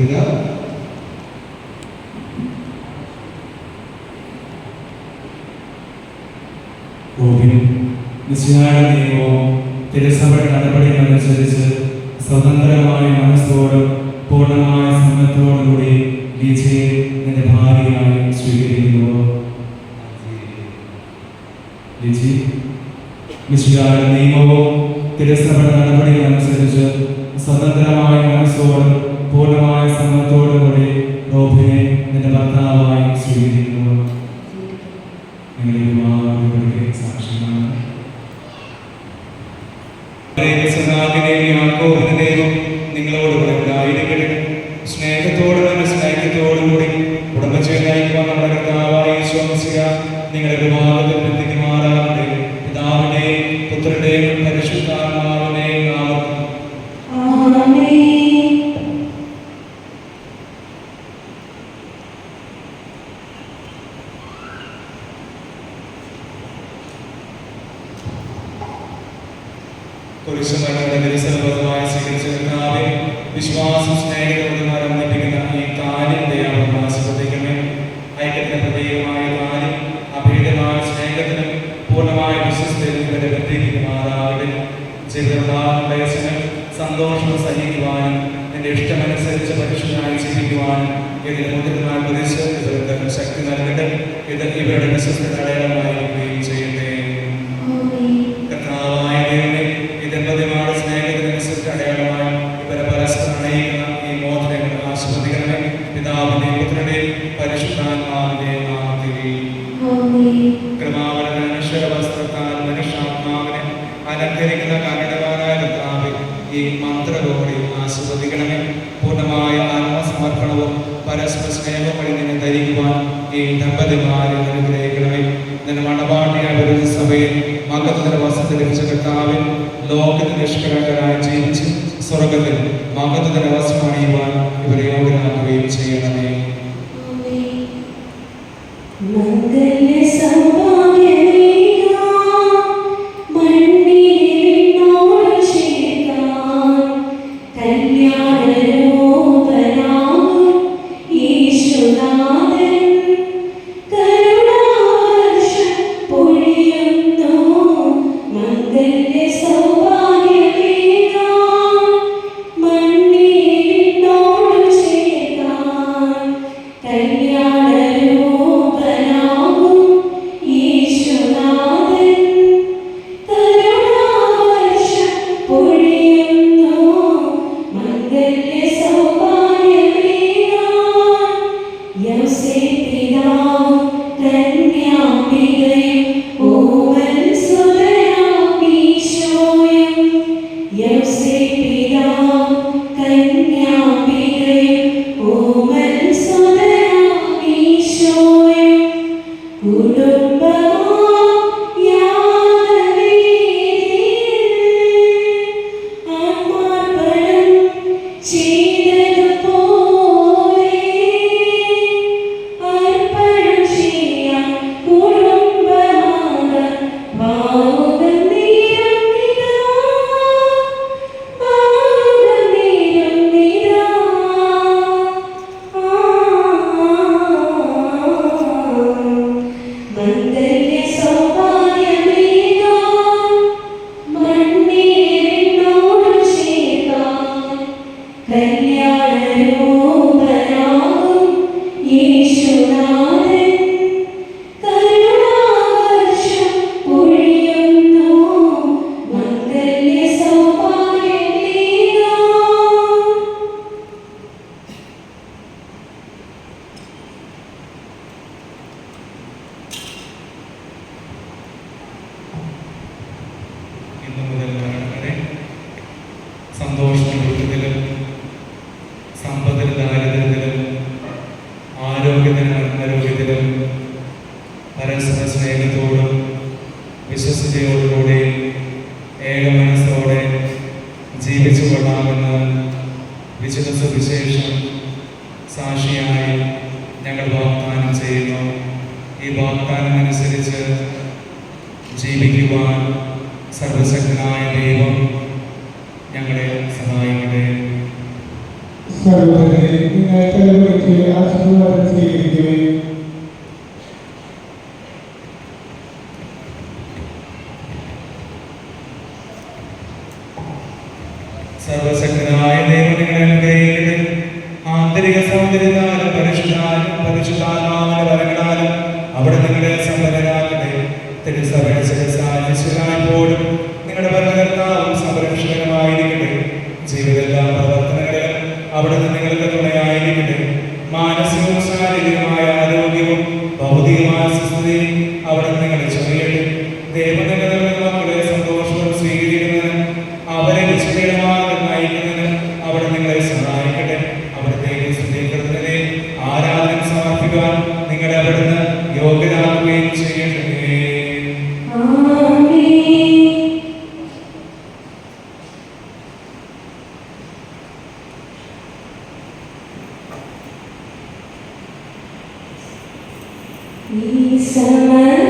കൊടുക്കുക. മിശിഹായുടെ നിയമവും തിരുസഭയുടെ നടപടികളനുസരിച്ച് സ്വതന്ത്രമായ മനസ്സോടും പൂർണ്ണമായ സമ്മതത്തോടുകൂടി ലിജിയെ നിന്റെ ഭാര്യയായി സ്വീകരിക്കുന്നു. ലിജി, മിശിഹായുടെ നിയമവും തിരുസഭയുടെ നടപടികളനുസരിച്ച് സ്വതന്ത്രമായ മനസ്സോടും പൂർണ്ണമായ സമ്മതത്തോടുകൂടി റോബിനെ നിന്റെ ഭർത്താവായി സ്വീകരിക്കുന്നു. സാക്ഷിയാണ് നിങ്ങളോടുകൂടെ ഉണ്ടായിരിക്കട്ടെ. സ്നേഹത്തോടും സ്നേഹത്തോടും കൂടി കുടുംബജീവൻ നയിക്കുവാൻ നമ്മുടെ കർത്താവായ യേശു മിശിഹ നിങ്ങളുടെ ഭാഗത്തിൽ ബന്ധിക്കുമാറാകട്ടെ. പിതാവിന്റെയും പുത്രന്റെയും പരിശുദ്ധാത്മാവിന്റെയും നാമത്തിൽ കുരിശുമരണമായ സ്വീകരിച്ചവരെ വിശ്വാസം സ്നേഹത്തോടും ആരംഭിക്കുന്ന ഈ കാലിന്റെ ആശ്രദിക്കണമേ. ഐക്യത്തിന് പ്രതീകമായ കാലിൽ അഭേദമായ സ്നേഹത്തിനും പൂർണ്ണമായ വിശ്വസ്തയും ബന്ധിക്കുമാറാകട്ടെ. ജീവിതങ്ങൾ സന്തോഷം സഹിക്കുവാനും നിന്റെ ഇഷ്ടമനുസരിച്ച് പരിശുദ്ധമായി ജീവിക്കുവാനും ഇതിന് മുതിർന്നാൽ കുറിച്ച് ഇവർക്ക് ശക്തി നൽകട്ടെ. ഇത് ഇവരുടെ വിശ്വസ്ത അടയാളമായിരിക്കുകയും ചെയ്യട്ടെ. കർത്താവായ ദൈവമേ, ഈ ദമ്പതിമാരുടെ സ്നേഹത്തിനനുസരിച്ച് അടയാളമായി ഇവരെ പരസ്പരം അണയിക്കുന്ന ഈ മോചനങ്ങൾ ആസ്വദിക്കണമേ. പിതാവിന്റെയും പുത്രന്റെയും പരിശുദ്ധാത്മാവിന്റെയും നാമത്തിൽ കൃപാവര മനുഷ്യ വസ്ത്രത്താൽ മനുഷ്യാത്മാവിനെ അലങ്കരിക്കുന്ന കാരണവാനായ കർത്താവേ, ഈ മന്ത്രകോടി ആസ്വദിക്കണമേ. പൂർണ്ണമായ ആത്മസമർപ്പണവും പരസ്പര സ്നേഹവും വഴി നിന്നെ ധരിക്കുവാൻ ഈ ദമ്പതിമാരെ അനുഗ്രഹിക്കണമേ. നിന്റെ മണവാട്ടിയായ ഒരു സഭയിൽ മകത്തിന്റെ വസതി ലഭിച്ച കർത്താവിൽ ലോകത്തിൽ നിഷ്കളങ്കരായി ജീവിച്ച് സ്വർഗത്തിൽ മകത്തിന്റെ വസ്ത്രം അണിയുവാൻ ഇവരെ യോഗ്യരാക്കുകയും ചെയ്യണമേ. സന്തോഷത്തിലും സമ്പത്തിലും ദാരിദ്ര്യത്തിലും ആരോഗ്യത്തിലും അനാരോഗ്യത്തിലും പരസ്പര സ്നേഹത്തോടും വിശ്വസ്തയോടുകൂടി ഏക മനസ്സോടെ ജീവിച്ചു കൊള്ളാമെന്ന് വിശുദ്ധ സുവിശേഷം സാക്ഷിയായി ഞങ്ങൾ വാഗ്ദാനം ചെയ്യുന്നു. ഈ വാഗ്ദാനം അനുസരിച്ച് ജീവിക്കുവാൻ സർവശക്തനായ ദൈവം ഞങ്ങളെ സഹായിക്കട്ടെ. സർവ്വതയെ നിങ്ങൾ തലമുറയ്ക്ക് ആശീർവാദം സ്വീകരിക്കുകയും സർവശക്തനായ ദൈവം നിങ്ങളെ അനുഗ്രഹിക്കട്ടെ. ആന്തരിക സൗന്ദര്യത്താലും പരിശുദ്ധാത്മാവിന്റെ വരങ്ങളാലും അവിടെ നിങ്ങളെ സമ്പന്നരാകട്ടെ. തിരുസഭയുടെ ശിരസാപ്പോഴും നിങ്ങളുടെ ഭരണകർത്താവും സംരക്ഷകനുമായിരിക്കട്ടെ. ജീവിതമെല്ലാ പ്രവർത്തനങ്ങളിലും അവിടെ നിന്ന് നിങ്ങൾക്ക് തുണയായിരിക്കട്ടെ. മാനസികവും ശാരീരികമായ ആരോഗ്യവും ഭൗതികമായ സുസ്ഥിതിയും അവിടെ നിങ്ങളെ ചൊറിയട്ടെ. ദൈവം നിങ്ങളുടെ മക്കളെ സന്തോഷവും സ്വീകരിക്കുന്നതിന് അവരെ വിശുദ്ധമായി നയിക്കുന്നതിന് അവിടെ നിങ്ങളെ സഹായിക്കട്ടെ. അവിടത്തേക്ക് സ്തുതിക്കുന്നതിനെ ആരാധന സമർപ്പിക്കാൻ നിങ്ങളെ അവിടുന്ന് യോഗ്യരാകുകയും ചെയ്യട്ടെ. ഈ സമയം